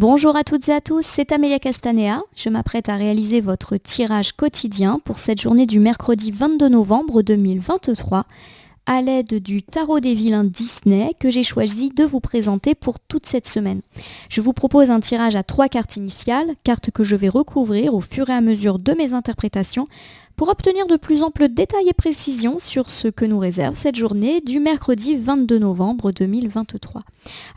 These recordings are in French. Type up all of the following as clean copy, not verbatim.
Bonjour à toutes et à tous, c'est Amélia Castanea. Je m'apprête à réaliser votre tirage quotidien pour cette journée du mercredi 22 novembre 2023 à l'aide du tarot des vilains Disney que j'ai choisi de vous présenter pour toute cette semaine. Je vous propose un tirage à 3 cartes initiales, cartes que je vais recouvrir au fur et à mesure de mes interprétations pour obtenir de plus amples détails et précisions sur ce que nous réserve cette journée du mercredi 22 novembre 2023.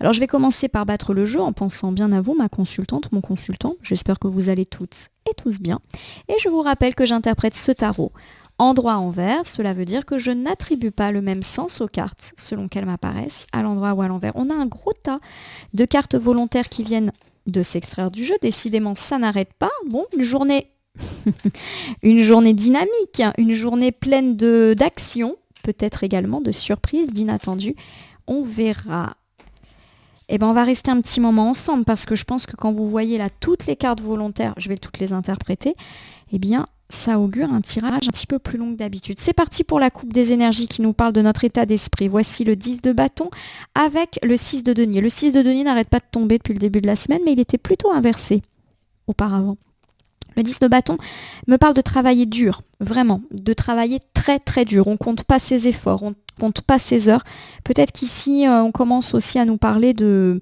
Alors je vais commencer par battre le jeu en pensant bien à vous, ma consultante, mon consultant. J'espère que vous allez toutes et tous bien. Et je vous rappelle que j'interprète ce tarot endroit-envers. Cela veut dire que je n'attribue pas le même sens aux cartes selon qu'elles m'apparaissent, à l'endroit ou à l'envers. On a un gros tas de cartes volontaires qui viennent de s'extraire du jeu. Décidément, ça n'arrête pas. Bon, une journée dynamique, une journée pleine d'action, peut-être également de surprises, d'inattendus. On verra. Eh bien, on va rester un petit moment ensemble parce que je pense que quand vous voyez là toutes les cartes volontaires, je vais toutes les interpréter, eh bien, ça augure un tirage un petit peu plus long que d'habitude. C'est parti pour la coupe des énergies qui nous parle de notre état d'esprit. Voici le 10 de bâton avec le 6 de denier. Le 6 de denier n'arrête pas de tomber depuis le début de la semaine, mais il était plutôt inversé auparavant. Le 10 de bâton me parle de travailler dur, vraiment, de travailler très très dur. On ne compte pas ses efforts, on ne compte pas ses heures. Peut-être qu'ici, on commence aussi à nous parler de...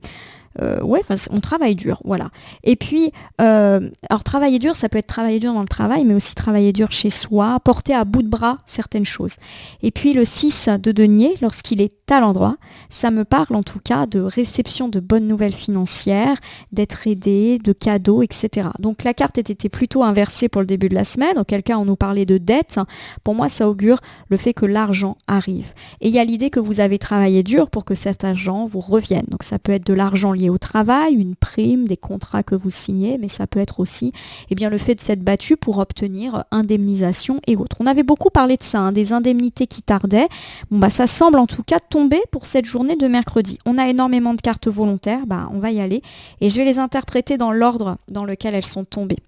on travaille dur, voilà. Et puis, alors travailler dur, ça peut être travailler dur dans le travail, mais aussi travailler dur chez soi, porter à bout de bras certaines choses. Et puis le 6 de denier, lorsqu'il est à l'endroit, ça me parle en tout cas de réception de bonnes nouvelles financières, d'être aidé, de cadeaux, etc. Donc la carte était plutôt inversée pour le début de la semaine, auquel cas on nous parlait de dette. Pour moi, ça augure le fait que l'argent arrive. Et il y a l'idée que vous avez travaillé dur pour que cet argent vous revienne. Donc ça peut être de l'argent lié au travail, une prime, des contrats que vous signez, mais ça peut être aussi le fait de s'être battu pour obtenir indemnisation et autres. On avait beaucoup parlé de ça, des indemnités qui tardaient. Ça semble en tout cas tomber pour cette journée de mercredi. On a énormément de cartes volontaires, on va y aller et je vais les interpréter dans l'ordre dans lequel elles sont tombées.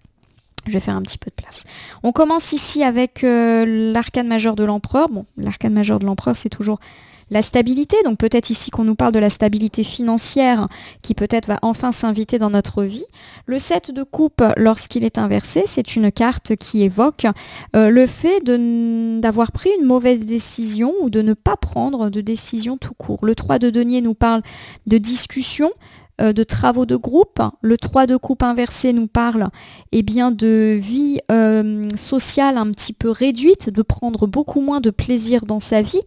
Je vais faire un petit peu de place. On commence ici avec l'arcane majeur de l'empereur. Bon, l'arcane majeur de l'empereur, c'est toujours la stabilité, donc peut-être ici qu'on nous parle de la stabilité financière qui peut-être va enfin s'inviter dans notre vie. Le 7 de coupe, lorsqu'il est inversé, c'est une carte qui évoque le fait d'avoir pris une mauvaise décision ou de ne pas prendre de décision tout court. Le 3 de denier nous parle de discussion, de travaux de groupe. Le 3 de coupe inversé nous parle de vie sociale un petit peu réduite, de prendre beaucoup moins de plaisir dans sa vie.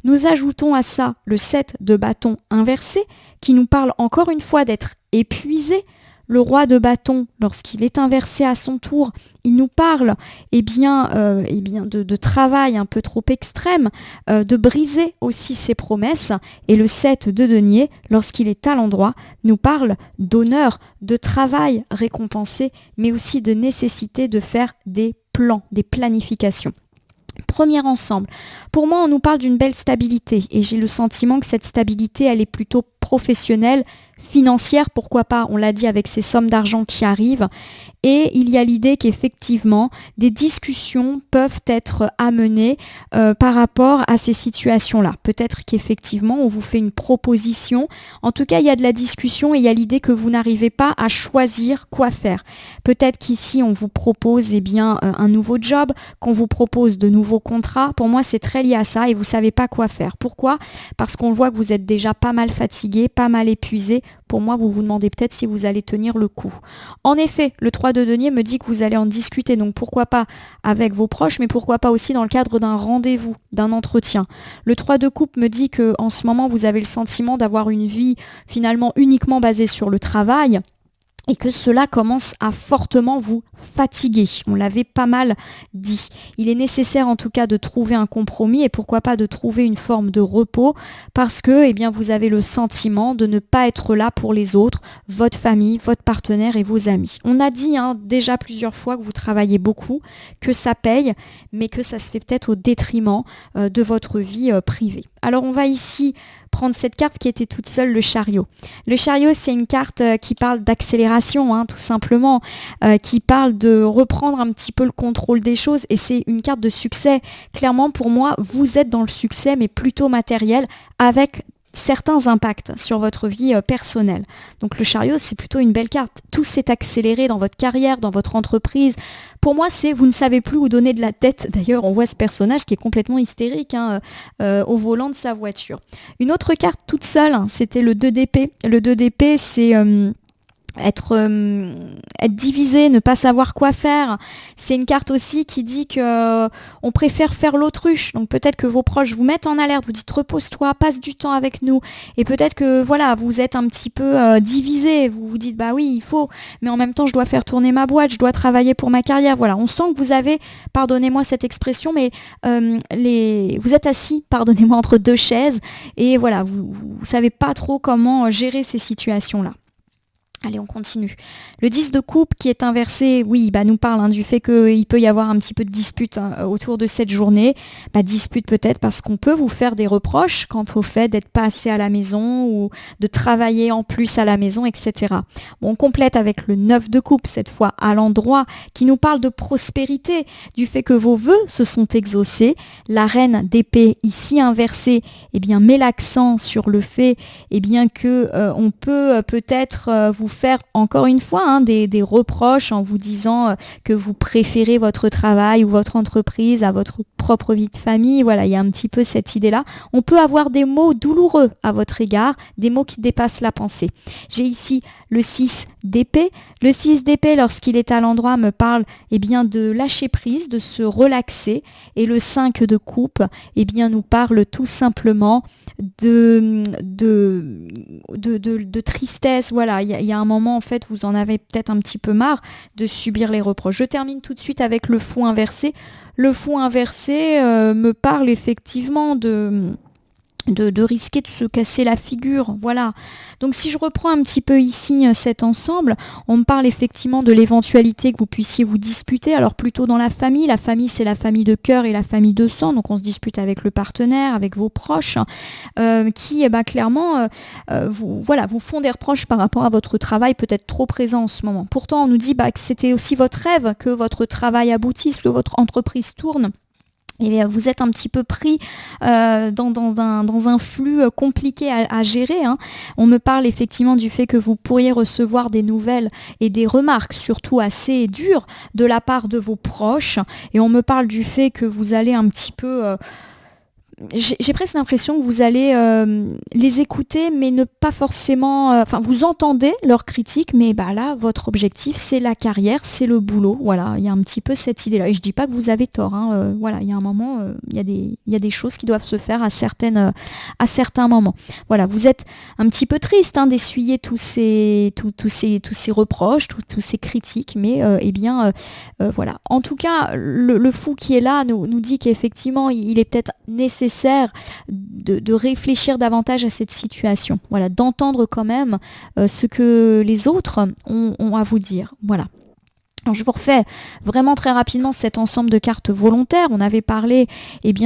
Nous ajoutons à ça le 7 de bâton inversé qui nous parle encore une fois d'être épuisé. Le roi de bâton, lorsqu'il est inversé à son tour, il nous parle de travail un peu trop extrême, de briser aussi ses promesses. Et le 7 de denier, lorsqu'il est à l'endroit, nous parle d'honneur, de travail récompensé, mais aussi de nécessité de faire des plans, des planifications. Premier ensemble. Pour moi, on nous parle d'une belle stabilité et j'ai le sentiment que cette stabilité, elle est plutôt professionnelle, financière, pourquoi pas, on l'a dit avec ces sommes d'argent qui arrivent. Et il y a l'idée qu'effectivement, des discussions peuvent être amenées par rapport à ces situations-là. Peut-être qu'effectivement, on vous fait une proposition. En tout cas, il y a de la discussion et il y a l'idée que vous n'arrivez pas à choisir quoi faire. Peut-être qu'ici, on vous propose un nouveau job, qu'on vous propose de nouveaux contrats. Pour moi, c'est très lié à ça et vous ne savez pas quoi faire. Pourquoi ? Parce qu'on voit que vous êtes déjà pas mal fatigué, pas mal épuisé. Pour moi, vous vous demandez peut-être si vous allez tenir le coup. En effet, le 3 de denier me dit que vous allez en discuter, donc pourquoi pas avec vos proches, mais pourquoi pas aussi dans le cadre d'un rendez-vous, d'un entretien. Le 3 de coupe me dit que en ce moment, vous avez le sentiment d'avoir une vie finalement uniquement basée sur le travail. Et que cela commence à fortement vous fatiguer. On l'avait pas mal dit. Il est nécessaire en tout cas de trouver un compromis et pourquoi pas de trouver une forme de repos parce que vous avez le sentiment de ne pas être là pour les autres, votre famille, votre partenaire et vos amis. On a dit déjà plusieurs fois que vous travaillez beaucoup, que ça paye, mais que ça se fait peut-être au détriment de votre vie privée. Alors on va ici prendre cette carte qui était toute seule, le chariot. Le chariot, c'est une carte qui parle d'accélération, tout simplement, qui parle de reprendre un petit peu le contrôle des choses et c'est une carte de succès. Clairement, pour moi, vous êtes dans le succès, mais plutôt matériel, avec certains impacts sur votre vie personnelle. Donc le chariot, c'est plutôt une belle carte. Tout s'est accéléré dans votre carrière, dans votre entreprise. Pour moi, c'est vous ne savez plus où donner de la tête. D'ailleurs, on voit ce personnage qui est complètement hystérique au volant de sa voiture. Une autre carte toute seule, c'était le 2 d'épée. Le 2 d'épée, c'est être divisé, ne pas savoir quoi faire. C'est une carte aussi qui dit que on préfère faire l'autruche. Donc peut-être que vos proches vous mettent en alerte, vous dites repose-toi, passe du temps avec nous. Et peut-être que voilà, vous êtes un petit peu divisé. Vous vous dites bah oui, il faut, mais en même temps je dois faire tourner ma boîte, je dois travailler pour ma carrière. Voilà, on sent que vous avez, pardonnez-moi cette expression, mais vous êtes assis, pardonnez-moi, entre deux chaises et voilà, vous savez pas trop comment gérer ces situations-là. Allez, on continue. Le 10 de coupe qui est inversé, oui, nous parle du fait qu'il peut y avoir un petit peu de dispute autour de cette journée. Dispute peut-être parce qu'on peut vous faire des reproches quant au fait d'être pas assez à la maison ou de travailler en plus à la maison, etc. Bon, on complète avec le 9 de coupe, cette fois à l'endroit, qui nous parle de prospérité, du fait que vos vœux se sont exaucés. La reine d'épée, ici inversée, met l'accent sur le fait que on peut peut-être vous faire encore une fois des reproches en vous disant que vous préférez votre travail ou votre entreprise à votre propre vie de famille. Voilà, il y a un petit peu cette idée-là. On peut avoir des mots douloureux à votre égard, des mots qui dépassent la pensée. J'ai ici le 6 d'épée. Le 6 d'épée, lorsqu'il est à l'endroit, me parle de lâcher prise, de se relaxer. Et le 5 de coupe nous parle tout simplement de tristesse. Voilà, il y a un moment, en fait, vous en avez peut-être un petit peu marre de subir les reproches. Je termine tout de suite avec le fou inversé. Le fou inversé me parle effectivement de risquer de se casser la figure, voilà. Donc si je reprends un petit peu ici cet ensemble, on me parle effectivement de l'éventualité que vous puissiez vous disputer, alors plutôt dans la famille c'est la famille de cœur et la famille de sang, donc on se dispute avec le partenaire, avec vos proches, qui clairement vous font des reproches par rapport à votre travail peut-être trop présent en ce moment. Pourtant on nous dit que c'était aussi votre rêve, que votre travail aboutisse, que votre entreprise tourne. Et vous êtes un petit peu pris dans un flux compliqué à gérer. On me parle effectivement du fait que vous pourriez recevoir des nouvelles et des remarques, surtout assez dures, de la part de vos proches. Et on me parle du fait que vous allez un petit peu... J'ai presque l'impression que vous allez les écouter, mais ne pas forcément... vous entendez leurs critiques, mais là, votre objectif, c'est la carrière, c'est le boulot. Voilà, il y a un petit peu cette idée-là. Et je dis pas que vous avez tort. Voilà, il y a un moment, il y a des choses qui doivent se faire à certains moments. Voilà, vous êtes un petit peu triste d'essuyer tous ces reproches, tous ces critiques, mais voilà. En tout cas, le fou qui est là nous dit qu'effectivement, il est peut-être nécessaire de réfléchir davantage à cette situation. Voilà, d'entendre quand même ce que les autres ont à vous dire. Voilà. Alors, je vous refais vraiment très rapidement cet ensemble de cartes volontaires. On avait parlé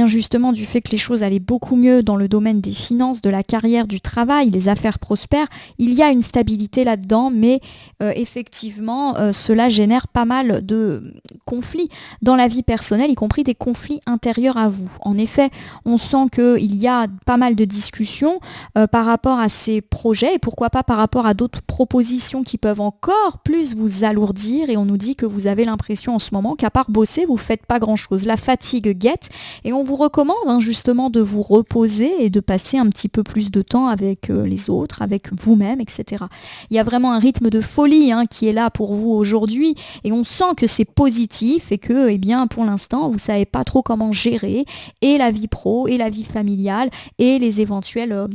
justement du fait que les choses allaient beaucoup mieux dans le domaine des finances, de la carrière, du travail, les affaires prospèrent. Il y a une stabilité là-dedans, mais effectivement, cela génère pas mal de conflits dans la vie personnelle, y compris des conflits intérieurs à vous. En effet, on sent qu'il y a pas mal de discussions par rapport à ces projets et pourquoi pas par rapport à d'autres propositions qui peuvent encore plus vous alourdir, et on nous dit que vous avez l'impression en ce moment qu'à part bosser, vous ne faites pas grand-chose. La fatigue guette et on vous recommande justement de vous reposer et de passer un petit peu plus de temps avec les autres, avec vous-même, etc. Il y a vraiment un rythme de folie qui est là pour vous aujourd'hui et on sent que c'est positif et que pour l'instant, vous ne savez pas trop comment gérer et la vie pro et la vie familiale et les éventuels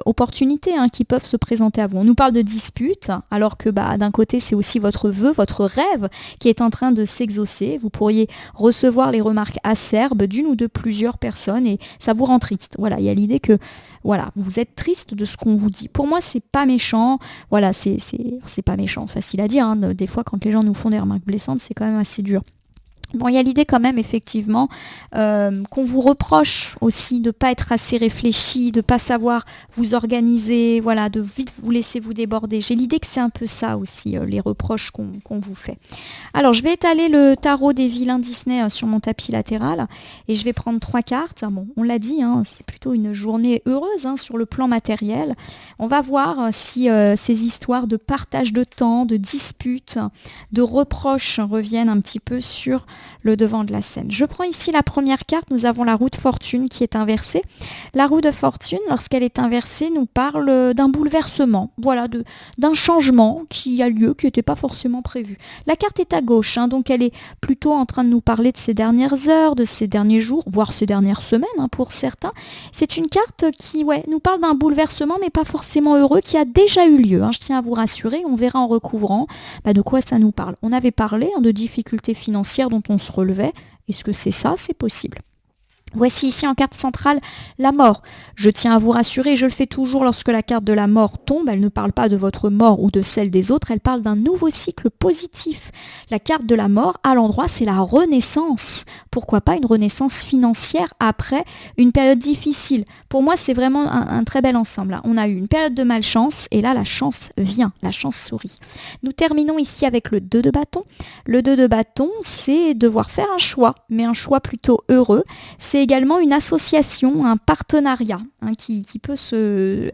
opportunités qui peuvent se présenter à vous. On nous parle de disputes, alors que d'un côté, c'est aussi votre vœu, votre rêve qui est en train de s'exaucer. Vous pourriez recevoir les remarques acerbes d'une ou de plusieurs personnes et ça vous rend triste. Voilà, il y a l'idée que vous êtes triste de ce qu'on vous dit. Pour moi, c'est pas méchant. Voilà, c'est pas méchant, facile à dire. Des fois, quand les gens nous font des remarques blessantes, c'est quand même assez dur. Bon, il y a l'idée quand même, effectivement, qu'on vous reproche aussi de ne pas être assez réfléchi, de ne pas savoir vous organiser, voilà, de vite vous laisser vous déborder. J'ai l'idée que c'est un peu ça aussi, les reproches qu'on vous fait. Alors, je vais étaler le tarot des vilains Disney sur mon tapis latéral et je vais prendre 3 cartes. Bon, on l'a dit, hein, c'est plutôt une journée heureuse hein, sur le plan matériel. On va voir si ces histoires de partage de temps, de disputes, de reproches reviennent un petit peu sur le devant de la scène. Je prends ici la première carte, nous avons la roue de fortune qui est inversée. La roue de fortune, lorsqu'elle est inversée, nous parle d'un bouleversement, voilà, d'un changement qui a lieu, qui n'était pas forcément prévu. La carte est à gauche, hein, donc elle est plutôt en train de nous parler de ces dernières heures, de ces derniers jours, voire ces dernières semaines hein, pour certains. C'est une carte qui nous parle d'un bouleversement, mais pas forcément heureux, qui a déjà eu lieu. Hein, je tiens à vous rassurer, on verra en recouvrant de quoi ça nous parle. On avait parlé de difficultés financières dont on se relevait. Est-ce que c'est ça? C'est possible. Voici ici en carte centrale la mort. Je tiens à vous rassurer, je le fais toujours lorsque la carte de la mort tombe, elle ne parle pas de votre mort ou de celle des autres, elle parle d'un nouveau cycle positif. La carte de la mort, à l'endroit, c'est la renaissance. Pourquoi pas une renaissance financière après une période difficile? Pour moi, c'est vraiment un très bel ensemble. Là. On a eu une période de malchance et là, la chance vient, la chance sourit. Nous terminons ici avec le 2 de bâton. Le 2 de bâton, c'est devoir faire un choix, mais un choix plutôt heureux. C'est également une association, un partenariat hein, qui peut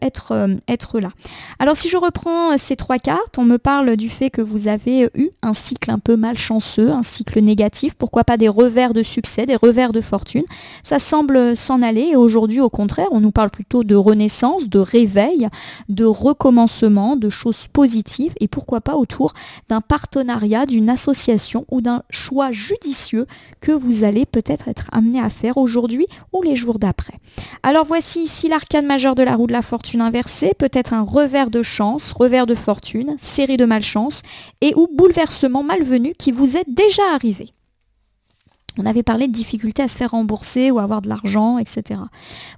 être là. Alors si je reprends ces 3 cartes, on me parle du fait que vous avez eu un cycle un peu malchanceux, un cycle négatif, pourquoi pas des revers de succès, des revers de fortune. Ça semble s'en aller et aujourd'hui au contraire, on nous parle plutôt de renaissance, de réveil, de recommencement, de choses positives et pourquoi pas autour d'un partenariat, d'une association ou d'un choix judicieux que vous allez peut-être être amené à faire aujourd'hui ou les jours d'après. Alors voici ici l'arcane majeure de la roue de la fortune inversée, peut-être un revers de chance, revers de fortune, série de malchance et ou bouleversement malvenu qui vous est déjà arrivé. On avait parlé de difficultés à se faire rembourser ou avoir de l'argent, etc.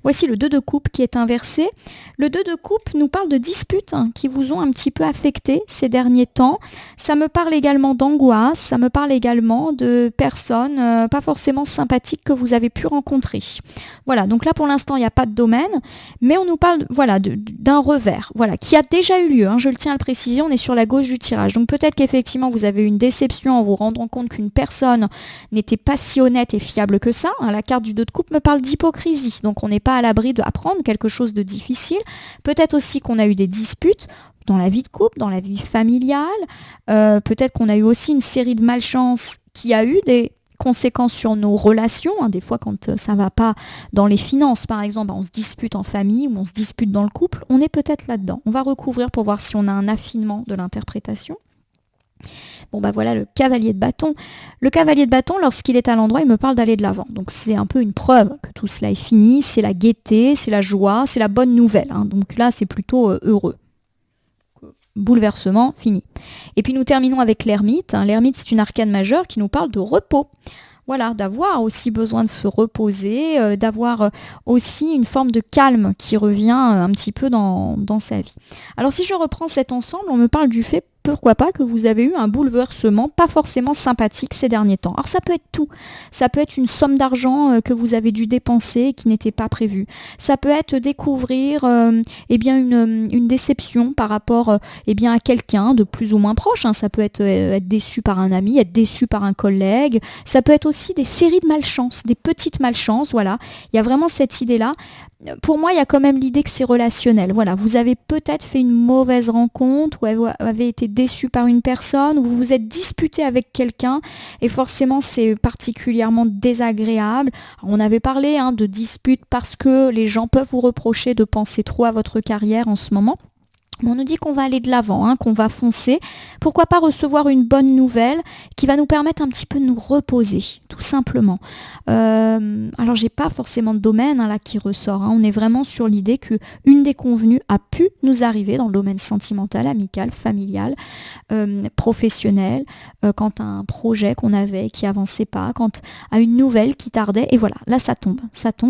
Voici le 2 de coupe qui est inversé. Le 2 de coupe nous parle de disputes qui vous ont un petit peu affecté ces derniers temps. Ça me parle également d'angoisse, ça me parle également de personnes pas forcément sympathiques que vous avez pu rencontrer. Voilà, donc là pour l'instant il n'y a pas de domaine, mais on nous parle d'un revers qui a déjà eu lieu. Hein, je le tiens à le préciser, on est sur la gauche du tirage. Donc peut-être qu'effectivement vous avez eu une déception en vous rendant compte qu'une personne n'était pas si honnête et fiable que ça. Hein. La carte du 2 de coupe me parle d'hypocrisie, donc on n'est pas à l'abri d'apprendre quelque chose de difficile. Peut-être aussi qu'on a eu des disputes dans la vie de couple, dans la vie familiale. Peut-être qu'on a eu aussi une série de malchances qui a eu des conséquences sur nos relations. Hein. Des fois, quand ça ne va pas dans les finances, par exemple, on se dispute en famille ou on se dispute dans le couple, on est peut-être là-dedans. On va recouvrir pour voir si on a un affinement de l'interprétation. Bon voilà le cavalier de bâton. Le cavalier de bâton, lorsqu'il est à l'endroit, il me parle d'aller de l'avant. Donc c'est un peu une preuve que tout cela est fini, c'est la gaieté, c'est la joie, c'est la bonne nouvelle. Hein. Donc là, c'est plutôt heureux. Bouleversement, fini. Et puis nous terminons avec l'ermite. Hein. L'ermite, c'est une arcane majeure qui nous parle de repos. Voilà, d'avoir aussi besoin de se reposer, d'avoir aussi une forme de calme qui revient un petit peu dans sa vie. Alors si je reprends cet ensemble, on me parle du fait pourquoi pas que vous avez eu un bouleversement pas forcément sympathique ces derniers temps. Alors ça peut être tout. Ça peut être une somme d'argent que vous avez dû dépenser qui n'était pas prévue. Ça peut être découvrir une déception par rapport à quelqu'un de plus ou moins proche. Hein. Ça peut être déçu par un ami, être déçu par un collègue. Ça peut être aussi des séries de malchances, des petites malchances. Voilà, il y a vraiment cette idée-là. Pour moi, il y a quand même l'idée que c'est relationnel. Voilà, vous avez peut-être fait une mauvaise rencontre ou vous avez été déçu par une personne ou vous vous êtes disputé avec quelqu'un et forcément c'est particulièrement désagréable. Alors, on avait parlé de disputes parce que les gens peuvent vous reprocher de penser trop à votre carrière en ce moment. On nous dit qu'on va aller de l'avant, qu'on va foncer. Pourquoi pas recevoir une bonne nouvelle qui va nous permettre un petit peu de nous reposer, tout simplement. Alors, j'ai pas forcément de domaine là qui ressort. On est vraiment sur l'idée qu'une déconvenue a pu nous arriver dans le domaine sentimental, amical, familial, professionnel, quant à un projet qu'on avait qui avançait pas, quant à une nouvelle qui tardait. Et voilà, là ça tombe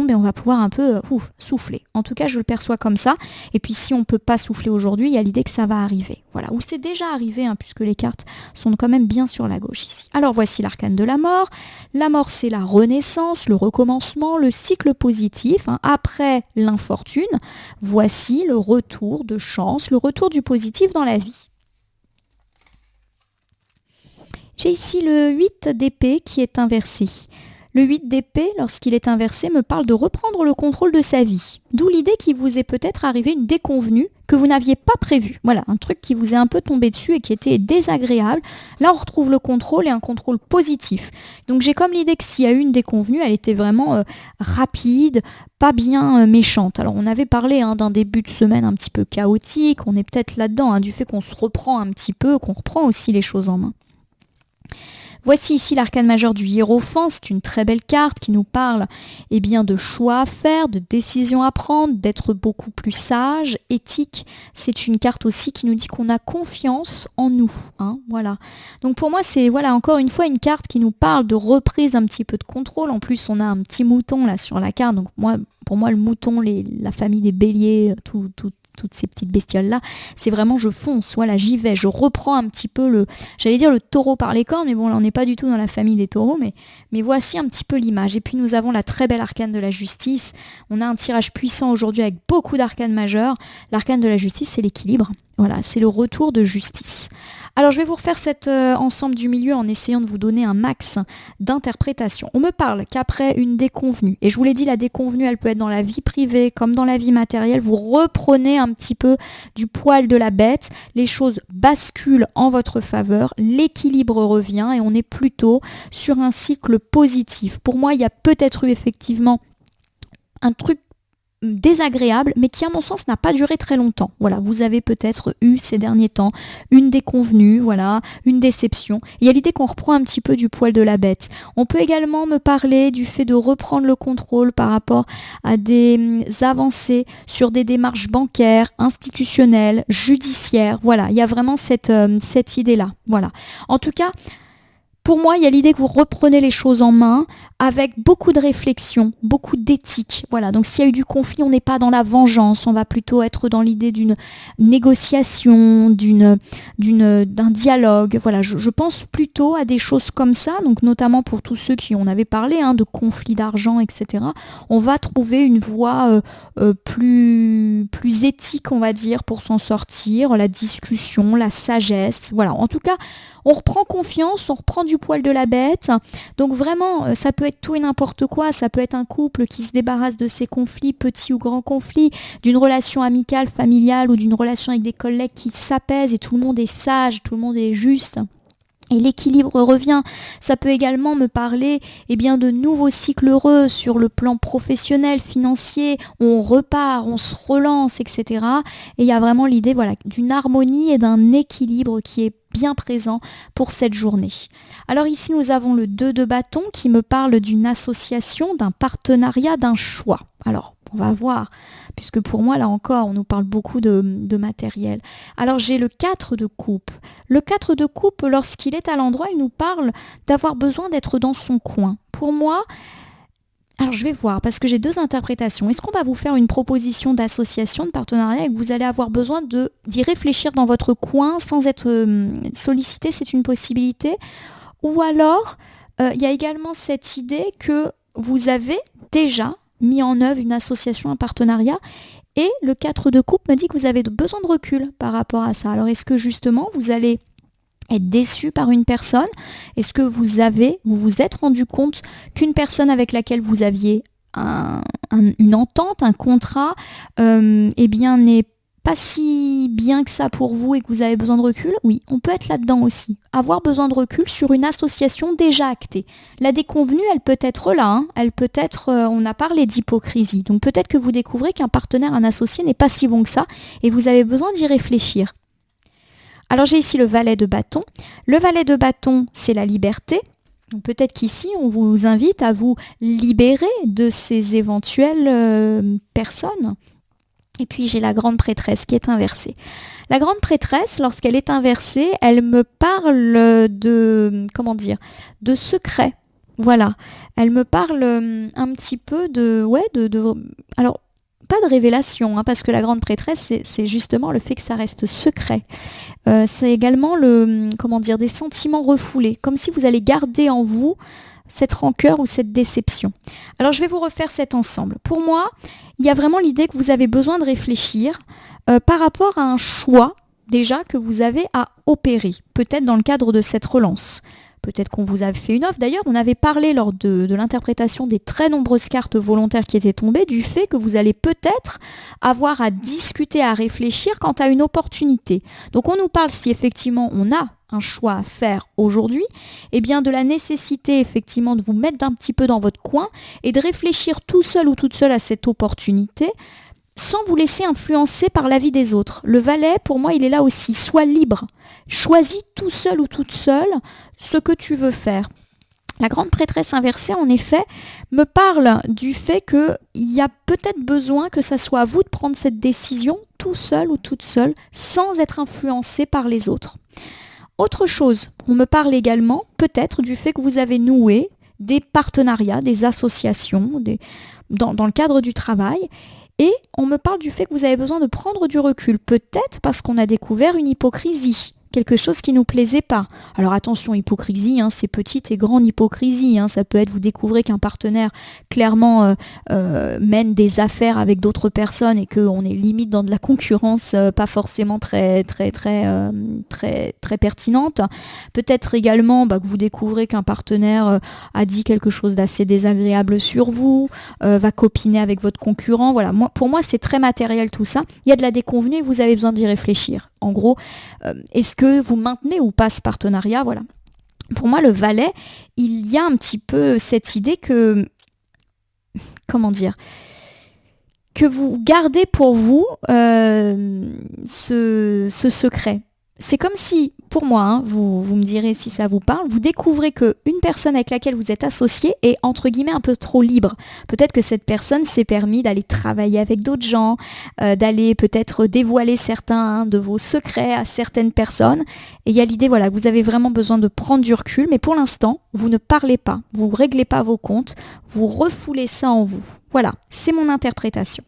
et on va pouvoir un peu souffler. En tout cas, je le perçois comme ça. Et puis si on peut pas souffler aujourd'hui, aujourd'hui, il y a l'idée que ça va arriver. Voilà, ou c'est déjà arrivé, hein, puisque les cartes sont quand même bien sur la gauche ici. Alors voici l'arcane de la mort. La mort, c'est la renaissance, le recommencement, le cycle positif. Hein. Après l'infortune, voici le retour de chance, le retour du positif dans la vie. J'ai ici le 8 d'épée qui est inversé. Le 8 d'épée, lorsqu'il est inversé, me parle de reprendre le contrôle de sa vie. D'où l'idée qu'il vous est peut-être arrivé une déconvenue que vous n'aviez pas prévue. Voilà, un truc qui vous est un peu tombé dessus et qui était désagréable. Là, on retrouve le contrôle et un contrôle positif. Donc j'ai comme l'idée que s'il y a eu une déconvenue, elle était vraiment rapide, pas bien méchante. Alors on avait parlé d'un début de semaine un petit peu chaotique, on est peut-être là-dedans, du fait qu'on se reprend un petit peu, qu'on reprend aussi les choses en main. Voici ici l'arcane majeur du Hiérophant, c'est une très belle carte qui nous parle de choix à faire, de décisions à prendre, d'être beaucoup plus sage, éthique. C'est une carte aussi qui nous dit qu'on a confiance en nous. Voilà. Donc pour moi, c'est encore une fois une carte qui nous parle de reprise un petit peu de contrôle. En plus, on a un petit mouton là sur la carte. Donc pour moi, le mouton, la famille des béliers, toutes ces petites bestioles-là, c'est vraiment je fonce, voilà, j'y vais, je reprends un petit peu le taureau par les cornes, mais bon, là on n'est pas du tout dans la famille des taureaux, mais voici un petit peu l'image. Et puis nous avons la très belle arcane de la justice. On a un tirage puissant aujourd'hui avec beaucoup d'arcanes majeures. L'arcane de la justice, c'est l'équilibre. Voilà, c'est le retour de justice. Alors je vais vous refaire cet ensemble du milieu en essayant de vous donner un max d'interprétation. On me parle qu'après une déconvenue, et je vous l'ai dit, la déconvenue, elle peut être dans la vie privée comme dans la vie matérielle, vous reprenez un petit peu du poil de la bête, les choses basculent en votre faveur, l'équilibre revient et on est plutôt sur un cycle positif. Pour moi, il y a peut-être eu effectivement un truc désagréable, mais qui à mon sens n'a pas duré très longtemps. Voilà, vous avez peut-être eu ces derniers temps une déconvenue, voilà, une déception. Il y a l'idée qu'on reprend un petit peu du poil de la bête. On peut également me parler du fait de reprendre le contrôle par rapport à des avancées sur des démarches bancaires, institutionnelles, judiciaires. Voilà, il y a vraiment cette idée-là. Voilà. En tout cas, pour moi, il y a l'idée que vous reprenez les choses en main avec beaucoup de réflexion, beaucoup d'éthique. Voilà, donc s'il y a eu du conflit, on n'est pas dans la vengeance, on va plutôt être dans l'idée d'une négociation, d'un dialogue. Voilà, je pense plutôt à des choses comme ça, donc notamment pour tous ceux qui en avaient parlé, de conflits d'argent, etc. On va trouver une voie plus éthique, on va dire, pour s'en sortir, la discussion, la sagesse. Voilà, en tout cas, on reprend confiance, on reprend du poil de la bête. Donc vraiment, ça peut être tout et n'importe quoi. Ça peut être un couple qui se débarrasse de ses conflits, petits ou grands conflits, d'une relation amicale, familiale ou d'une relation avec des collègues qui s'apaisent et tout le monde est sage, tout le monde est juste. Et l'équilibre revient. Ça peut également me parler de nouveaux cycles heureux sur le plan professionnel, financier. On repart, on se relance, etc. Et il y a vraiment l'idée d'une harmonie et d'un équilibre qui est bien présent pour cette journée. Alors ici, nous avons le 2 de bâton qui me parle d'une association, d'un partenariat, d'un choix. Alors, on va voir, puisque pour moi, là encore, on nous parle beaucoup de matériel. Alors, j'ai le 4 de coupe. Le 4 de coupe, lorsqu'il est à l'endroit, il nous parle d'avoir besoin d'être dans son coin. Pour moi, alors je vais voir, parce que j'ai deux interprétations. Est-ce qu'on va vous faire une proposition d'association, de partenariat, et que vous allez avoir besoin d'y réfléchir dans votre coin sans être sollicité, c'est une possibilité. Ou alors, il y a également cette idée que vous avez déjà mis en œuvre une association, un partenariat, et le 4 de coupe me dit que vous avez besoin de recul par rapport à ça. Alors est-ce que justement vous allez être déçu par une personne? Est-ce que vous vous êtes rendu compte qu'une personne avec laquelle vous aviez une entente, un contrat, n'est pas si bien que ça pour vous et que vous avez besoin de recul? Oui, on peut être là-dedans aussi. Avoir besoin de recul sur une association déjà actée. La déconvenue, elle peut être là. Elle peut être, on a parlé d'hypocrisie. Donc peut-être que vous découvrez qu'un partenaire, un associé n'est pas si bon que ça et vous avez besoin d'y réfléchir. Alors j'ai ici le valet de bâton. Le valet de bâton, c'est la liberté. Donc peut-être qu'ici, on vous invite à vous libérer de ces éventuelles personnes. Et puis j'ai la grande prêtresse qui est inversée. La grande prêtresse, lorsqu'elle est inversée, elle me parle de secret. Voilà. Elle me parle un petit peu alors, pas de révélation, parce que la grande prêtresse, c'est justement le fait que ça reste secret. C'est également des sentiments refoulés, comme si vous allez garder en vous cette rancœur ou cette déception. Alors je vais vous refaire cet ensemble. Pour moi, il y a vraiment l'idée que vous avez besoin de réfléchir par rapport à un choix déjà que vous avez à opérer, peut-être dans le cadre de cette relance. Peut-être qu'on vous a fait une offre. D'ailleurs, on avait parlé lors de l'interprétation des très nombreuses cartes volontaires qui étaient tombées du fait que vous allez peut-être avoir à discuter, à réfléchir quant à une opportunité. Donc on nous parle si effectivement on a un choix à faire aujourd'hui, eh bien de la nécessité effectivement de vous mettre un petit peu dans votre coin et de réfléchir tout seul ou toute seule à cette opportunité sans vous laisser influencer par l'avis des autres. Le valet, pour moi, il est là aussi. Sois libre. Choisis tout seul ou toute seule ce que tu veux faire. La grande prêtresse inversée, en effet, me parle du fait qu'il y a peut-être besoin que ça soit à vous de prendre cette décision tout seul ou toute seule, sans être influencé par les autres. Autre chose, on me parle également peut-être du fait que vous avez noué des partenariats, des associations dans le cadre du travail. Et on me parle du fait que vous avez besoin de prendre du recul, peut-être parce qu'on a découvert une hypocrisie, quelque chose qui ne nous plaisait pas. Alors attention, hypocrisie, c'est petite et grande hypocrisie. Ça peut être, vous découvrez qu'un partenaire clairement mène des affaires avec d'autres personnes et qu'on est limite dans de la concurrence pas forcément très pertinente. Peut-être également que vous découvrez qu'un partenaire a dit quelque chose d'assez désagréable sur vous, va copiner avec votre concurrent. Voilà, pour moi, c'est très matériel tout ça. Il y a de la déconvenue et vous avez besoin d'y réfléchir. En gros, est-ce que vous maintenez ou pas ce partenariat? Voilà. Pour moi, le valet, il y a un petit peu cette idée que, que vous gardez pour vous ce secret. C'est comme si, pour moi, vous me direz si ça vous parle, vous découvrez qu'une personne avec laquelle vous êtes associé est entre guillemets un peu trop libre. Peut-être que cette personne s'est permis d'aller travailler avec d'autres gens, d'aller peut-être dévoiler certains de vos secrets à certaines personnes. Et il y a l'idée que vous avez vraiment besoin de prendre du recul, mais pour l'instant, vous ne parlez pas, vous ne réglez pas vos comptes, vous refoulez ça en vous. Voilà, c'est mon interprétation.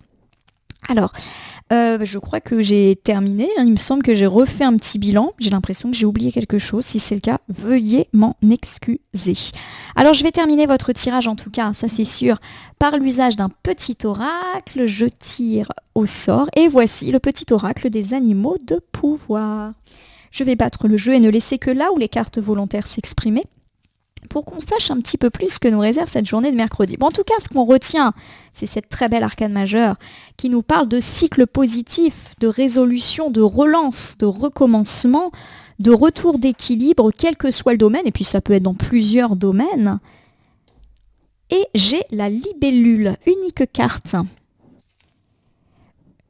Alors, je crois que j'ai terminé. Il me semble que j'ai refait un petit bilan. J'ai l'impression que j'ai oublié quelque chose. Si c'est le cas, veuillez m'en excuser. Alors, je vais terminer votre tirage, en tout cas, ça c'est sûr, par l'usage d'un petit oracle. Je tire au sort et voici le petit oracle des animaux de pouvoir. Je vais battre le jeu et ne laisser que là où les cartes volontaires s'exprimer, pour qu'on sache un petit peu plus ce que nous réserve cette journée de mercredi. Bon, en tout cas, ce qu'on retient, c'est cette très belle arcane majeure qui nous parle de cycle positif, de résolution, de relance, de recommencement, de retour d'équilibre, quel que soit le domaine, et puis ça peut être dans plusieurs domaines. Et j'ai la libellule, unique carte.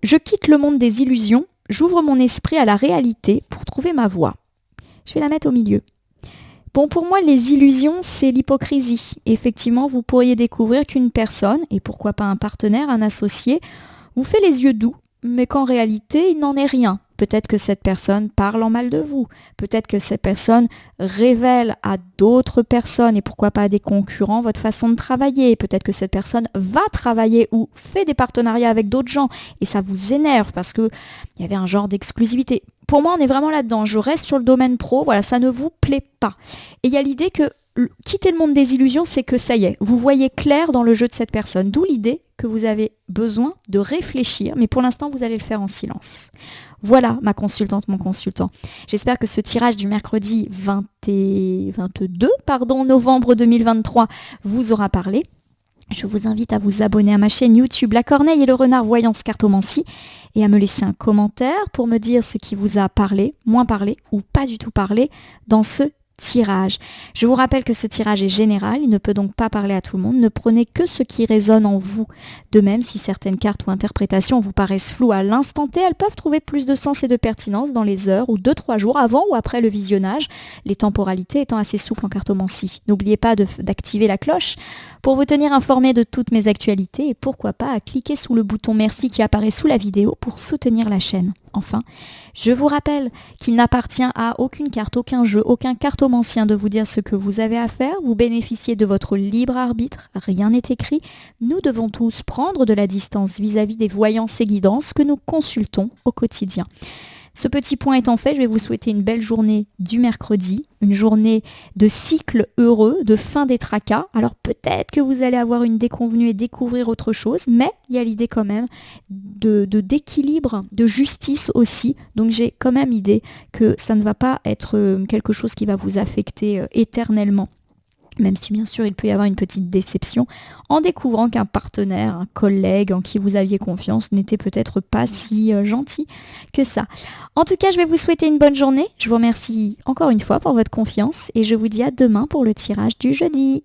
Je quitte le monde des illusions, j'ouvre mon esprit à la réalité pour trouver ma voie. Je vais la mettre au milieu. Bon, pour moi, les illusions, c'est l'hypocrisie. Effectivement, vous pourriez découvrir qu'une personne, et pourquoi pas un partenaire, un associé, vous fait les yeux doux, mais qu'en réalité, il n'en est rien. Peut-être que cette personne parle en mal de vous. Peut-être que cette personne révèle à d'autres personnes, et pourquoi pas à des concurrents, votre façon de travailler. Peut-être que cette personne va travailler ou fait des partenariats avec d'autres gens, et ça vous énerve parce qu'il y avait un genre d'exclusivité. Pour moi, on est vraiment là-dedans. Je reste sur le domaine pro. Voilà, ça ne vous plaît pas. Et il y a l'idée que quitter le monde des illusions, c'est que ça y est, vous voyez clair dans le jeu de cette personne. D'où l'idée que vous avez besoin de réfléchir. Mais pour l'instant, vous allez le faire en silence. Voilà, ma consultante, mon consultant. J'espère que ce tirage du mercredi 22 novembre 2023 vous aura parlé. Je vous invite à vous abonner à ma chaîne YouTube La Corneille et le Renard Voyance Cartomancie et à me laisser un commentaire pour me dire ce qui vous a parlé, moins parlé ou pas du tout parlé dans ce tirage. Je vous rappelle que ce tirage est général, il ne peut donc pas parler à tout le monde. Ne prenez que ce qui résonne en vous. De même, si certaines cartes ou interprétations vous paraissent floues à l'instant T, elles peuvent trouver plus de sens et de pertinence dans les heures ou 2-3 jours avant ou après le visionnage, les temporalités étant assez souples en cartomancie. N'oubliez pas d'activer la cloche pour vous tenir informé de toutes mes actualités et pourquoi pas à cliquer sous le bouton merci qui apparaît sous la vidéo pour soutenir la chaîne. Enfin, je vous rappelle qu'il n'appartient à aucune carte, aucun jeu, aucun cartomancien de vous dire ce que vous avez à faire. Vous bénéficiez de votre libre arbitre, rien n'est écrit. Nous devons tous prendre de la distance vis-à-vis des voyances et guidances que nous consultons au quotidien. Ce petit point étant fait, je vais vous souhaiter une belle journée du mercredi, une journée de cycle heureux, de fin des tracas. Alors peut-être que vous allez avoir une déconvenue et découvrir autre chose, mais il y a l'idée quand même d'équilibre, de justice aussi. Donc j'ai quand même idée que ça ne va pas être quelque chose qui va vous affecter éternellement. Même si bien sûr il peut y avoir une petite déception en découvrant qu'un partenaire, un collègue en qui vous aviez confiance n'était peut-être pas si gentil que ça. En tout cas, je vais vous souhaiter une bonne journée. Je vous remercie encore une fois pour votre confiance et je vous dis à demain pour le tirage du jeudi.